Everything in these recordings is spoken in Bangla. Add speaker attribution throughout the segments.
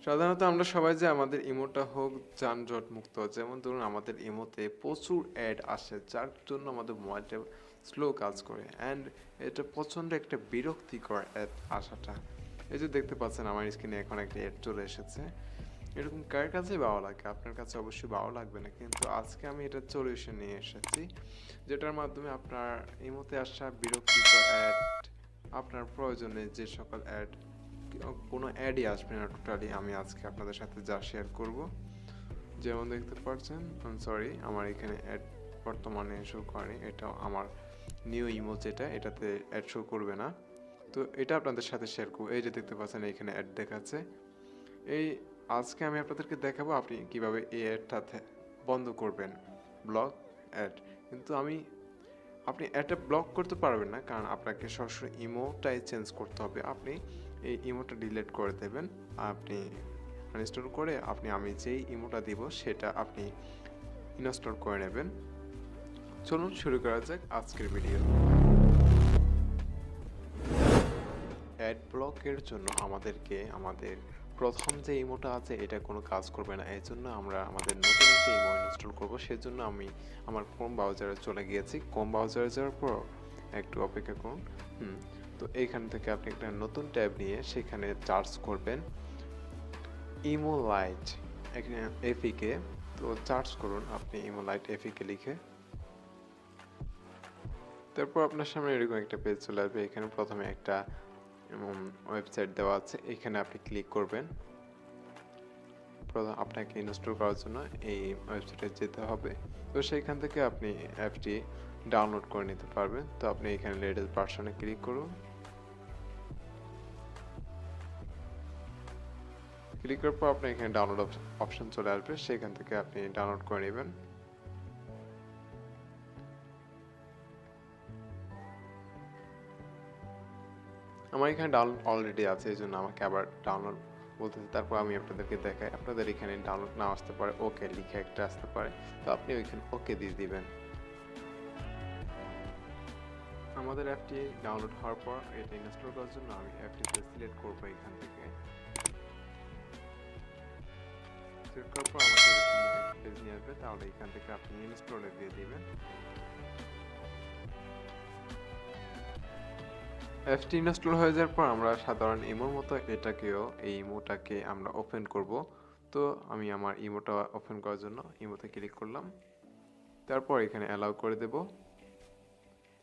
Speaker 1: সাধারণত আমরা সবাই যে আমাদের ইমোটা হোক যানজট মুক্ত, যেমন ধরুন আমাদের ইমোতে প্রচুর অ্যাড আসে যার জন্য আমাদের মোবাইলটা স্লো কাজ করে, অ্যান্ড এটা প্রচণ্ড একটা বিরক্তিকর অ্যাড আসাটা। এই যে দেখতে পাচ্ছেন আমার স্ক্রিনে এখন একটা অ্যাড চলে এসেছে। এরকম কার কাছে ভালো লাগে? আপনার কাছে অবশ্যই ভালো লাগবে না, কিন্তু আজকে আমি এটা সলিউশন নিয়ে এসেছি যেটার মাধ্যমে আপনার ইমোতে আসা বিরক্তিকর অ্যাড, আপনার প্রয়োজনে যে সকল অ্যাড, কোনো অ্যাডই আসবে না টোটালি, আমি আজকে আপনাদের সাথে যা শেয়ার করব। যেমন দেখতে পাচ্ছেন, সরি, আমার এখানে অ্যাড বর্তমানে শো করেনি, এটা আমার নিউ ইমো যেটা, এটাতে অ্যাড শো করবে না। তো এটা আপনাদের সাথে শেয়ার করবো। এই যে দেখতে পাচ্ছেন এখানে অ্যাড দেখাচ্ছে। এই আজকে আমি আপনাদেরকে দেখাবো আপনি কিভাবে এই অ্যাডটা বন্ধ করবেন, ব্লক অ্যাড। কিন্তু আপনি অ্যাডটা ব্লক করতে পারবেন না, কারণ আপনাকে সরাসরি ইমোটাই চেঞ্জ করতে হবে। আপনি এই ইমোটা ডিলিট করে দেবেন, আপনি আনইনস্টল করে আমি যেই ইমোটা দিব সেটা আপনি ইনস্টল করে নেবেন। চলুন শুরু করা যাক আজকের ভিডিও। অ্যাড ব্লকের জন্য আমাদের প্রথম যে ইমোটা আছে এটা কোনো কাজ করবে না, এই জন্য আমরা আমাদের নতুন একটা ইমো ইনস্টল করবো। সেজন্য আমি আমার ক্রোম ব্রাউজারে চলে গিয়েছি। ক্রোম ব্রাউজারে যাওয়ার পর একটু অপেক্ষা করুন। তো এইখান থেকে আপনি একটা নতুন ট্যাব নিয়ে সেখানে সার্চ করবেন ইমো লাইট এফিকে। তো সার্চ করুন আপনি ইমো লাইট এফিকে লিখে। তারপর আপনার সামনে এরকম একটা পেজ চলে আসবে। এখানে প্রথমে একটা ওয়েবসাইট দেওয়া আছে, এখানে আপনি ক্লিক করবেন। আপনাকে ইনস্টল করার জন্য এই ওয়েবসাইটে যেতে হবে। তো সেইখান থেকে আপনি অ্যাপটি ডাউনলোড করে নিতে পারবেন। তো আপনি এখানে লেটেস্ট ভার্সনে ক্লিক করুন। ক্লিক করার পর আপনি এখানে ডাউনলোড অপশন চলে আসবে, সেখান থেকে আপনি ডাউনলোড করে নেবেন। আমার এখানে ডাউনলোড অলরেডি আছে, এই জন্য আমাকে আবার ডাউনলোড বলতেছে। তারপর আমি আপনাদেরকে দেখাই, আপনাদের এখানে ডাউনলোড না আসতে পারে, ওকে লিখে একটা আসতে পারে, তো আপনি ওইখানে ওকে দিয়ে দিবেন। আমাদের অ্যাপটি ডাউনলোড হওয়ার পর এটা ইনস্টল করার জন্য আমি অ্যাপটিতে সিলেক্ট করবো। এখান থেকে সিলেক্ট করার পর আমাকে এরকম পেজ নিয়ে আসবে, তাহলে এখান থেকে আপনি ইনস্টলে দিয়ে দিবেন। অ্যাপটি ইনস্টল হয়ে যাওয়ার পর আমরা সাধারণ ইমোর মতো এই ইমোটাকে আমরা ওপেন করব। তো আমি আমার ইমোটা ওপেন করার জন্য ইমোতে ক্লিক করলাম। তারপর এখানে অ্যালাউ করে দেব।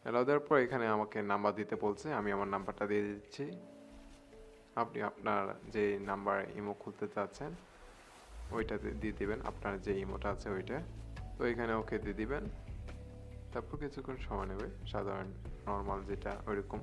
Speaker 1: অ্যালাউ দেওয়ার পর এখানে আমাকে নাম্বার দিতে বলছে, আমি আমার নাম্বারটা দিয়ে দিচ্ছি। আপনি আপনার যে নাম্বার ইমো খুলতে চাচ্ছেন ওইটা দিয়ে দিবেন, আপনার যে ইমোটা আছে ওইটা। তো এখানে ওকে দিয়ে দিবেন। তারপর কিছুক্ষণ সময় নেবে, সাধারণ নর্মাল যেটা ওইরকম।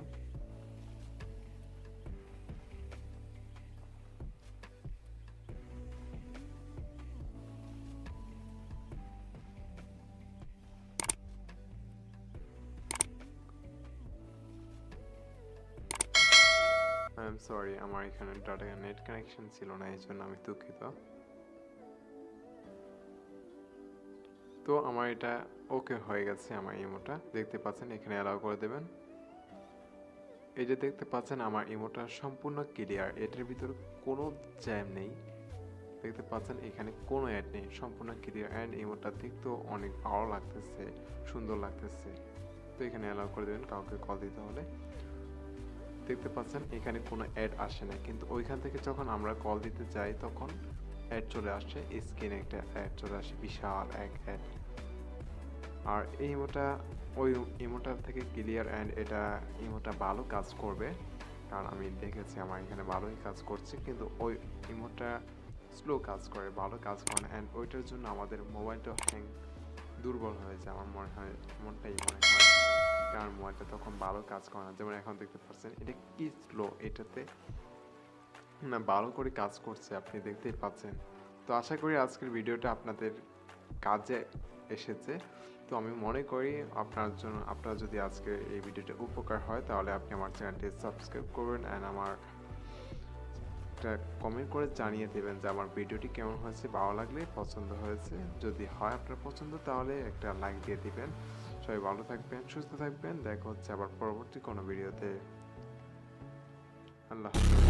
Speaker 1: আই এম সরি, আমার এখানে ডাটা নেট কানেকশন ছিল না, এই জন্য আমি দুঃখিত। তো আমার এটা ওকে হয়ে গেছে। আমার ইমোটা দেখতে পাচ্ছেন, এখানে অ্যালাউ করে দেবেন। এই যে দেখতে পাচ্ছেন আমার ইমোটা সম্পূর্ণ ক্লিয়ার, এটার ভিতরে কোনো জ্যাম নেই। দেখতে পাচ্ছেন এখানে কোনো অ্যাড নেই, সম্পূর্ণ ক্লিয়ার, অ্যান্ড ইমোটা দেখতেও অনেক ভালো লাগতেছে, সুন্দর লাগতেছে। তো এখানে অ্যালাউ করে দেবেন কাউকে কল দিতে হলে। দেখতে পাচ্ছেন এখানে কোনো অ্যাড আসে না, কিন্তু ওইখান থেকে যখন আমরা কল দিতে যাই তখন অ্যাড চলে আসে, স্ক্রিনে একটা অ্যাড চলে আসে, বিশাল এক অ্যাড। আর এই ইমোটা ওই ইমোটার থেকে ক্লিয়ার, অ্যান্ড এটা ইমোটা ভালো কাজ করবে, কারণ আমি দেখেছি আমার এখানে ভালোই কাজ করছে। কিন্তু ওই ইমোটা স্লো কাজ করে, ভালো কাজ করে না, অ্যান্ড ওইটার জন্য আমাদের মোবাইলটা দুর্বল হয়ে যায়। আমার মনে হয়, এমনটাই মনে হয়, কারণ মোবাইলটা তখন ভালো কাজ করে না। যেমন এখন দেখতে পাচ্ছেন এটা কি স্লো, এটাতে না ভালো করে কাজ করছে, আপনি দেখতেই পাচ্ছেন। তো আশা করি আজকের ভিডিওটা আপনাদের কাজে এসেছে। তো আমি মনে করি আপনার যদি আজকে এই ভিডিওটা উপকার হয়, তাহলে আপনি আমার চ্যানেলটি সাবস্ক্রাইব করবেন, অ্যান্ড আমার একটা কমেন্ট করে জানিয়ে দেবেন যে আমার ভিডিওটি কেমন হয়েছে, ভালো লাগলে, পছন্দ হয়েছে। যদি হয় আপনার পছন্দ, তাহলে একটা লাইক দিয়ে দিবেন। সবাই ভালো থাকবেন, সুস্থ থাকবেন, দেখা হচ্ছে আবার পরবর্তী কোনো ভিডিওতে। আল্লাহ হাফেজ।